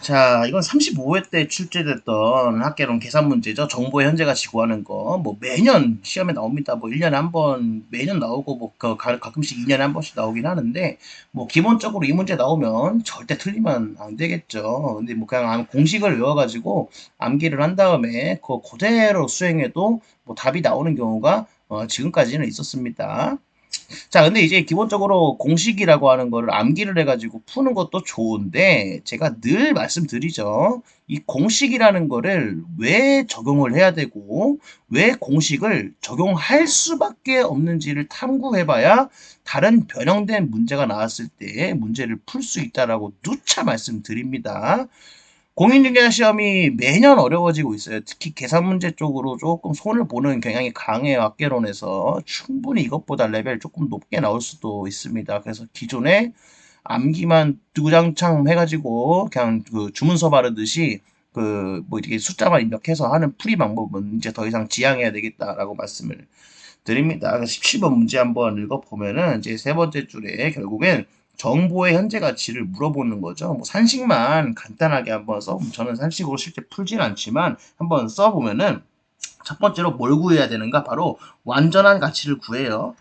자, 이건 35회 때 출제됐던 학개론 계산 문제죠. 정보의 현재가 지구하는 거. 뭐 매년 시험에 나옵니다. 뭐 1년에 한 번 매년 나오고 뭐 가끔씩 2년에 한 번씩 나오긴 하는데 뭐 기본적으로 이 문제 나오면 절대 틀리면 안 되겠죠. 근데 뭐 그냥 공식을 외워가지고 암기를 한 다음에 그대로 수행해도 뭐 답이 나오는 경우가 지금까지는 있었습니다. 자, 근데 이제 기본적으로 공식이라고 하는 거를 암기를 해가지고 푸는 것도 좋은데, 제가 늘 말씀드리죠. 이 공식이라는 거를 왜 적용을 해야 되고, 왜 공식을 적용할 수밖에 없는지를 탐구해봐야 다른 변형된 문제가 나왔을 때 문제를 풀 수 있다라고 누차 말씀드립니다. 공인중개사 시험이 매년 어려워지고 있어요. 특히 계산 문제 쪽으로 조금 손을 보는 경향이 강해요. 학개론에서 충분히 이것보다 레벨 조금 높게 나올 수도 있습니다. 그래서 기존에 암기만 두장창 해가지고 그냥 그 주문서 바르듯이 그 뭐 이렇게 숫자만 입력해서 하는 풀이 방법은 이제 더 이상 지양해야 되겠다라고 말씀을 드립니다. 17번 문제 한번 읽어보면은 이제 세 번째 줄에 결국엔 정보의 현재 가치를 물어보는 거죠. 뭐 산식만 간단하게 한번 저는 산식으로 실제 풀진 않지만 한번 써보면은 첫 번째로 뭘 구해야 되는가? 바로 완전한 가치를 구해요.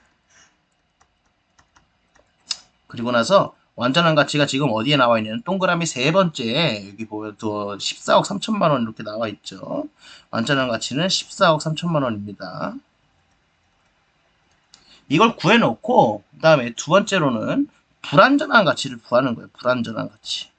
그리고 나서 완전한 가치가 지금 어디에 나와 있냐면 동그라미 세 번째 여기 보면 또 14억 3천만 원 이렇게 나와 있죠. 완전한 가치는 14억 3천만 원입니다. 이걸 구해놓고 그 다음에 두 번째로는 불완전한 가치를 구하는 거예요. 불완전한 가치.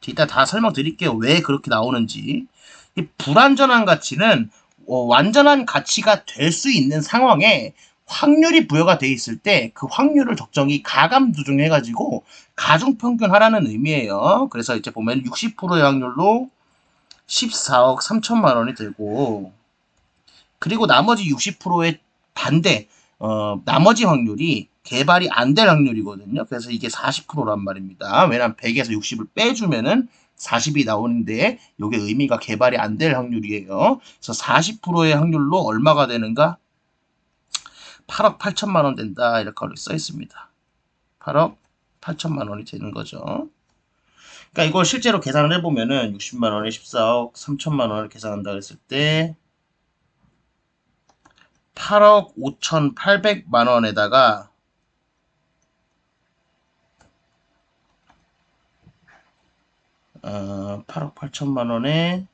이따 다 설명드릴게요. 왜 그렇게 나오는지. 이 불완전한 가치는 완전한 가치가 될 수 있는 상황에 확률이 부여가 돼 있을 때 그 확률을 적정히 가감두중해가지고 가중평균 하라는 의미예요. 그래서 이제 보면 60%의 확률로 14억 3천만 원이 되고, 그리고 나머지 60%의 반대, 나머지 확률이 개발이 안 될 확률이거든요. 그래서 이게 40%란 말입니다. 왜냐면 100에서 60을 빼주면은 40이 나오는데, 이게 의미가 개발이 안 될 확률이에요. 그래서 40%의 확률로 얼마가 되는가? 8억 8천만 원 된다. 이렇게 써 있습니다. 8억 8천만 원이 되는 거죠. 그러니까 이걸 실제로 계산을 해보면은 60만 원에 14억 3천만 원을 계산한다 했을 때 8억 5,800만 원에다가 8억 8천만 원에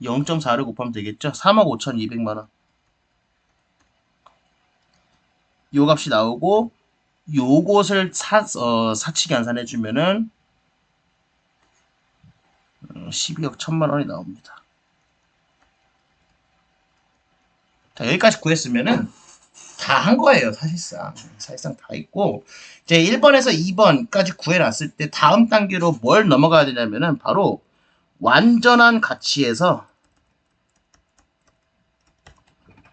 0.4를 곱하면 되겠죠? 3억 5,200만 원. 요 값이 나오고 요것을 사치 계산해 주면은 12억 1천만 원이 나옵니다. 자, 여기까지 구했으면은 다 한 거예요, 사실상. 사실상 다 있고, 이제 1번에서 2번까지 구해놨을 때 다음 단계로 뭘 넘어가야 되냐면은 바로 완전한 가치에서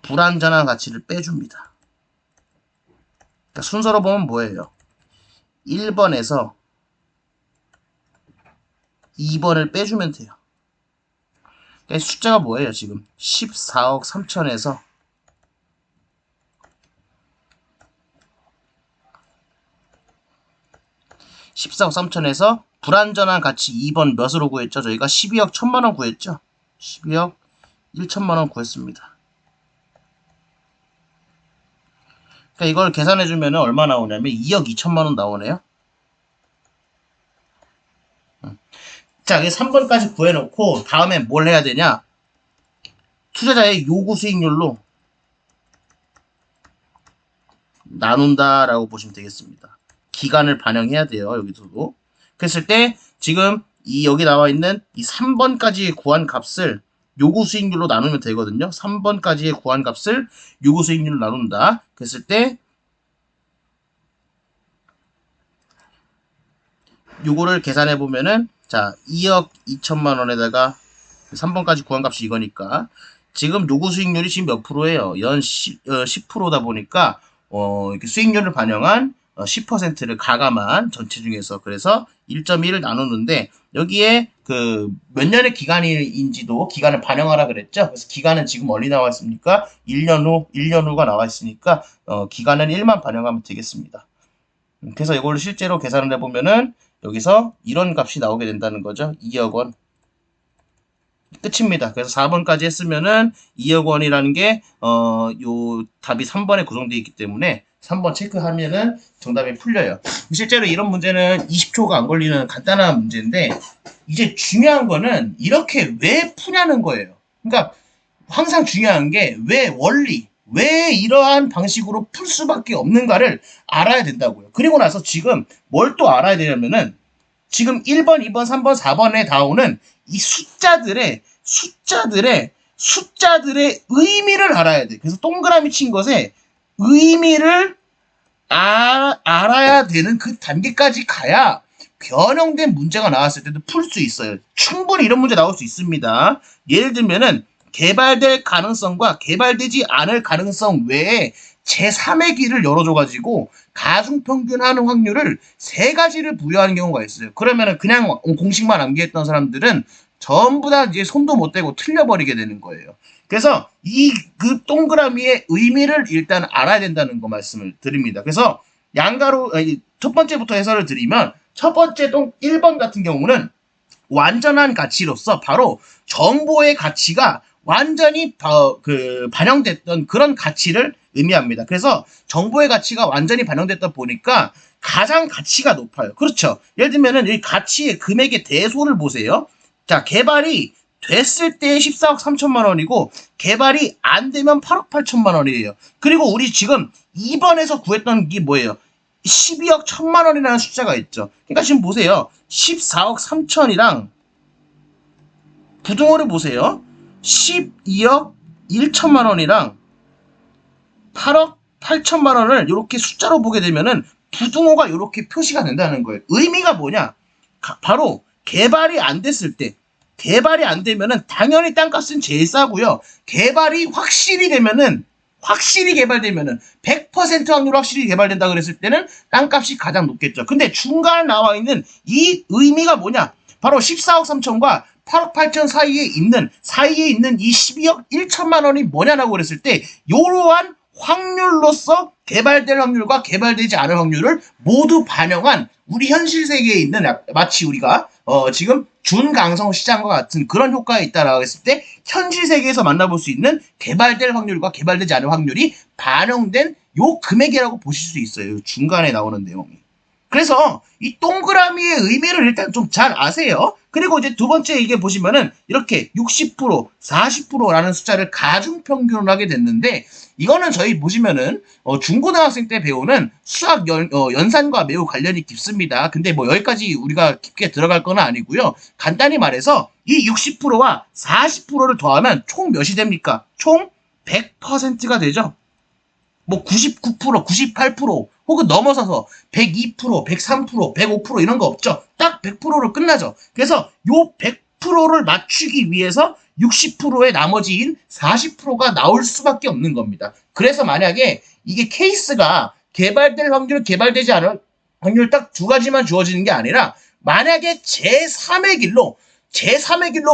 불완전한 가치를 빼줍니다. 그러니까 순서로 보면 뭐예요? 1번에서 2번을 빼주면 돼요. 그러니까 숫자가 뭐예요, 지금? 14억 3천에서 14억 3천에서 불완전한 가치 2번 몇으로 구했죠? 저희가 12억 1천만 원 구했죠? 12억 1천만 원 구했습니다. 그러니까 이걸 계산해주면 얼마 나오냐면 2억 2천만 원 나오네요. 자, 3번까지 구해놓고 다음에 뭘 해야 되냐? 투자자의 요구 수익률로 나눈다라고 보시면 되겠습니다. 기간을 반영해야 돼요. 여기서도. 그랬을 때 지금 여기 나와 있는 이 3번까지의 구한 값을 요구 수익률로 나누면 되거든요. 3번까지의 구한 값을 요구 수익률로 나눈다. 그랬을 때 요거를 계산해 보면은 자 2억 2천만 원에다가 3번까지 구한 값이 이거니까 지금 요구 수익률이 지금 몇 프로예요? 연 10%다 보니까 이렇게 수익률을 반영한 10%를 가감한 전체 중에서 그래서 1.1을 나누는데 여기에 그 몇 년의 기간인지도 기간을 반영하라 그랬죠. 그래서 기간은 지금 어디 나와 있습니까? 1년 후가 나와 있으니까 기간은 1만 반영하면 되겠습니다. 그래서 이걸 실제로 계산을 해보면은 여기서 이런 값이 나오게 된다는 거죠. 2억 원. 끝입니다. 그래서 4번까지 했으면은 2억 원이라는 게, 요 답이 3번에 구성되어 있기 때문에 3번 체크하면은 정답이 풀려요. 실제로 이런 문제는 20초가 안 걸리는 간단한 문제인데, 이제 중요한 거는 이렇게 왜 푸냐는 거예요. 그러니까 항상 중요한 게 왜 원리, 왜 이러한 방식으로 풀 수밖에 없는가를 알아야 된다고요. 그리고 나서 지금 뭘 또 알아야 되냐면은 지금 1번, 2번, 3번, 4번에 나오는 이 숫자들의 의미를 알아야 돼. 그래서 동그라미 친 것에 의미를 알아야 되는 그 단계까지 가야 변형된 문제가 나왔을 때도 풀 수 있어요. 충분히 이런 문제 나올 수 있습니다. 예를 들면은 개발될 가능성과 개발되지 않을 가능성 외에 제3의 길을 열어줘가지고 가중평균하는 확률을 3가지를 부여하는 경우가 있어요. 그러면은 그냥 공식만 암기했던 사람들은 전부 다 이제 손도 못 대고 틀려버리게 되는 거예요. 그래서 그 동그라미의 의미를 일단 알아야 된다는 거 말씀을 드립니다. 그래서 양가로 첫 번째부터 해설을 드리면 첫 번째 1번 같은 경우는 완전한 가치로서 바로 정보의 가치가 완전히 반영됐던 그런 가치를 의미합니다. 그래서 정보의 가치가 완전히 반영됐다 보니까 가장 가치가 높아요. 그렇죠. 예를 들면은 이 가치의 금액의 대소를 보세요. 자, 개발이 됐을 때 14억 3천만 원이고 개발이 안 되면 8억 8천만 원이에요. 그리고 우리 지금 2번에서 구했던 게 뭐예요? 12억 1천만 원이라는 숫자가 있죠. 그러니까 지금 보세요. 14억 3천이랑 부등호를 보세요. 12억 1천만 원이랑 8억 8천만 원을 이렇게 숫자로 보게 되면은 부등호가 이렇게 표시가 된다는 거예요. 의미가 뭐냐? 바로 개발이 안 됐을 때, 개발이 안 되면은 당연히 땅값은 제일 싸고요. 개발이 확실히 개발되면은 100% 확률로 확실히 개발된다 그랬을 때는 땅값이 가장 높겠죠. 근데 중간에 나와 있는 이 의미가 뭐냐? 바로 14억 3천과 8억 8천 사이에 있는 이 12억 1천만 원이 뭐냐라고 그랬을 때 이러한 확률로서 개발될 확률과 개발되지 않을 확률을 모두 반영한 우리 현실 세계에 있는 마치 우리가 지금 준강성 시장과 같은 그런 효과가 있다라고 했을 때 현실 세계에서 만나볼 수 있는 개발될 확률과 개발되지 않을 확률이 반영된 요 금액이라고 보실 수 있어요. 중간에 나오는 내용이. 그래서 이 동그라미의 의미를 일단 좀 잘 아세요. 그리고 이제 두 번째 이게 보시면은 이렇게 60%, 40%라는 숫자를 가중평균을 하게 됐는데 이거는 저희 보시면은 중고등학생 때 배우는 수학 연산과 매우 관련이 깊습니다. 근데 뭐 여기까지 우리가 깊게 들어갈 건 아니고요. 간단히 말해서 이 60%와 40%를 더하면 총 몇이 됩니까? 총 100%가 되죠. 뭐 99%, 98% 혹은 넘어서서 102%, 103%, 105% 이런 거 없죠. 딱 100%로 끝나죠. 그래서 요 100%를 맞추기 위해서 60%의 나머지인 40%가 나올 수밖에 없는 겁니다. 그래서 만약에 이게 케이스가 개발될 확률, 개발되지 않을 확률 딱 두 가지만 주어지는 게 아니라 만약에 제3의 길로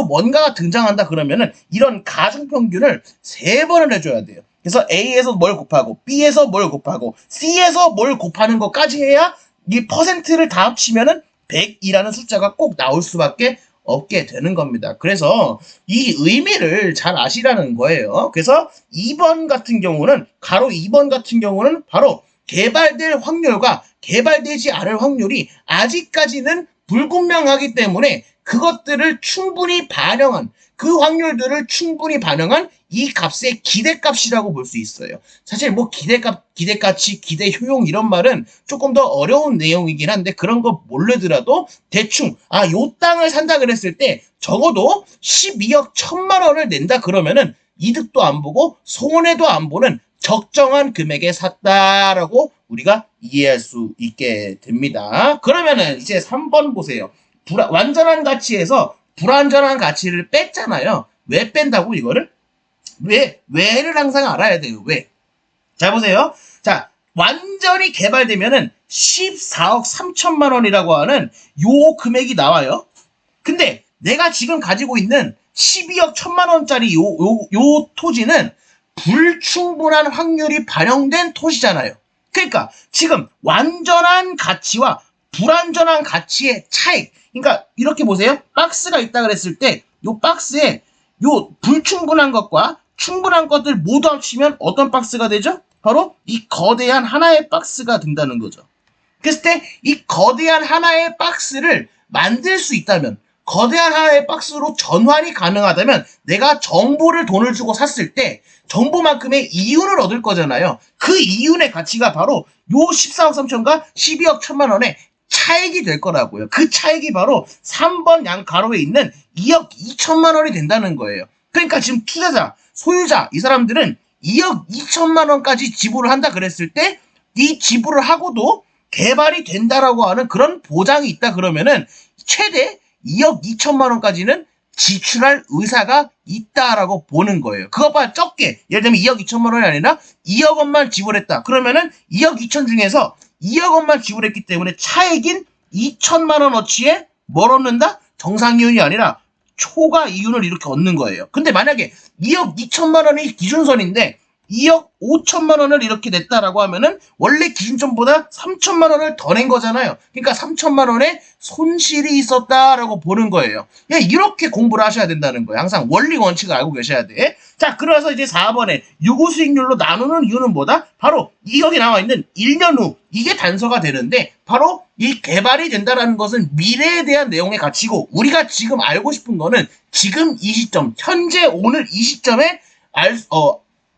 뭔가가 등장한다 그러면은 이런 가중평균을 3번을 해줘야 돼요. 그래서 A에서 뭘 곱하고 B에서 뭘 곱하고 C에서 뭘 곱하는 것까지 해야 이 퍼센트를 다 합치면은 100이라는 숫자가 꼭 나올 수밖에 없게 되는 겁니다. 그래서 이 의미를 잘 아시라는 거예요. 그래서 2번 같은 경우는 가로 2번 같은 경우는 바로 개발될 확률과 개발되지 않을 확률이 아직까지는 불분명하기 때문에 그것들을 충분히 반영한 그 확률들을 충분히 반영한 이 값의 기대값이라고 볼 수 있어요. 사실 뭐 기대가치, 기대효용 이런 말은 조금 더 어려운 내용이긴 한데 그런 거 모르더라도 대충 요 땅을 산다 그랬을 때 적어도 12억 1천만 원을 낸다 그러면은 이득도 안 보고 손해도 안 보는 적정한 금액에 샀다라고 우리가 이해할 수 있게 됩니다. 그러면은 이제 3번 보세요. 완전한 가치에서 불완전한 가치를 뺐잖아요. 왜 뺀다고 이거를? 왜를 항상 알아야 돼요. 왜? 자, 보세요. 자, 완전히 개발되면은 14억 3천만 원이라고 하는 요 금액이 나와요. 근데 내가 지금 가지고 있는 12억 1천만 원짜리 요 토지는 불충분한 확률이 반영된 토지잖아요. 그러니까 지금 완전한 가치와 불완전한 가치의 차익. 그러니까 이렇게 보세요. 박스가 있다 그랬을 때 요 박스에 요 불충분한 것과 충분한 것들 모두 합치면 어떤 박스가 되죠? 바로 이 거대한 하나의 박스가 된다는 거죠. 그랬을 때 이 거대한 하나의 박스를 만들 수 있다면, 거대한 하나의 박스로 전환이 가능하다면 내가 정보를 돈을 주고 샀을 때 정보만큼의 이윤을 얻을 거잖아요. 그 이윤의 가치가 바로 요 14억 3천과 12억 1천만 원의 차익이 될 거라고요. 그 차익이 바로 3번 양 가로에 있는 2억 2천만 원이 된다는 거예요. 그러니까 지금 투자자, 소유자, 이 사람들은 2억 2천만 원까지 지불을 한다 그랬을 때 이 지불을 하고도 개발이 된다라고 하는 그런 보장이 있다 그러면은 최대 2억 2천만 원까지는 지출할 의사가 있다라고 보는 거예요. 그것보다 적게, 예를 들면 2억 2천만 원이 아니라 2억 원만 지불했다. 그러면은 2억 2천 중에서 2억 원만 지불했기 때문에 차액인 2천만 원어치에 뭘 얻는다? 정상이윤이 아니라 초과 이윤을 이렇게 얻는 거예요. 근데 만약에 2억 2천만 원이 기준선인데 2억 5천만 원을 이렇게 냈다라고 하면은 원래 기준점보다 3천만 원을 더 낸 거잖아요. 그러니까 3천만 원의 손실이 있었다라고 보는 거예요. 이렇게 공부를 하셔야 된다는 거예요. 항상 원리 원칙을 알고 계셔야 돼. 자, 그래서 이제 4번에 유구 수익률로 나누는 이유는 뭐다? 바로 여기 나와 있는 1년 후 이게 단서가 되는데, 바로 이 개발이 된다라는 것은 미래에 대한 내용의 가치고, 우리가 지금 알고 싶은 거는 지금 이 시점, 현재 오늘 이 시점에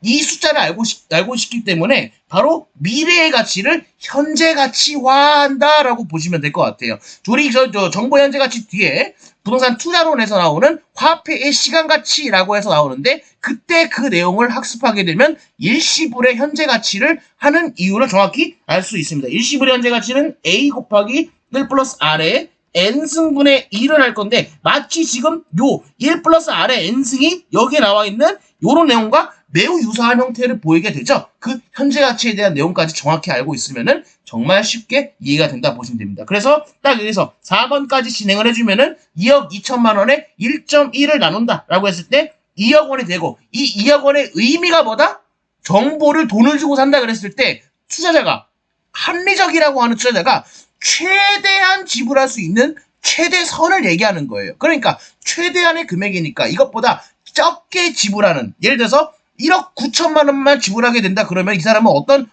이 숫자를 알고 싶기 때문에 바로 미래의 가치를 현재 가치화한다라고 보시면 될 것 같아요. 우리 정보 현재 가치 뒤에 부동산 투자론에서 나오는 화폐의 시간 가치라고 해서 나오는데, 그때 그 내용을 학습하게 되면 일시불의 현재 가치를 하는 이유를 정확히 알 수 있습니다. 일시불의 현재 가치는 A 곱하기 1 플러스 R에 N승분의 1을 할 건데, 마치 지금 요 1 플러스 R의 N승이 여기에 나와 있는 요런 내용과 매우 유사한 형태를 보이게 되죠. 그 현재 가치에 대한 내용까지 정확히 알고 있으면은 정말 쉽게 이해가 된다 보시면 됩니다. 그래서 딱 여기서 4번까지 진행을 해주면은 2억 2천만 원에 1.1을 나눈다라고 했을 때 2억 원이 되고, 이 2억 원의 의미가 뭐다? 정보를 돈을 주고 산다 그랬을 때 투자자가, 합리적이라고 하는 투자자가 최대한 지불할 수 있는 최대선을 얘기하는 거예요. 그러니까 최대한의 금액이니까 이것보다 적게 지불하는, 예를 들어서 1억 9천만 원만 지불하게 된다 그러면 이 사람은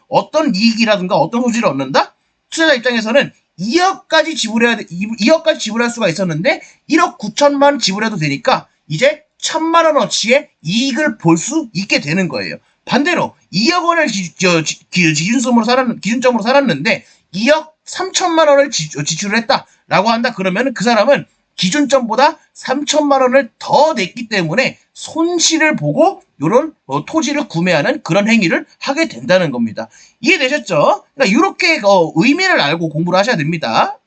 어떤 이익이라든가 어떤 소지를 얻는다? 투자자 입장에서는 2억까지 지불할 수가 있었는데 1억 9천만 지불해도 되니까 이제 1,000만 원어치의 이익을 볼 수 있게 되는 거예요. 반대로 2억 원을 기준점으로 살았는데 2억 3천만 원을 지출을 했다라고 한다 그러면 그 사람은 기준점보다 3천만 원을 더 냈기 때문에 손실을 보고 이런 토지를 구매하는 그런 행위를 하게 된다는 겁니다. 이해되셨죠? 그러니까 이렇게 의미를 알고 공부를 하셔야 됩니다.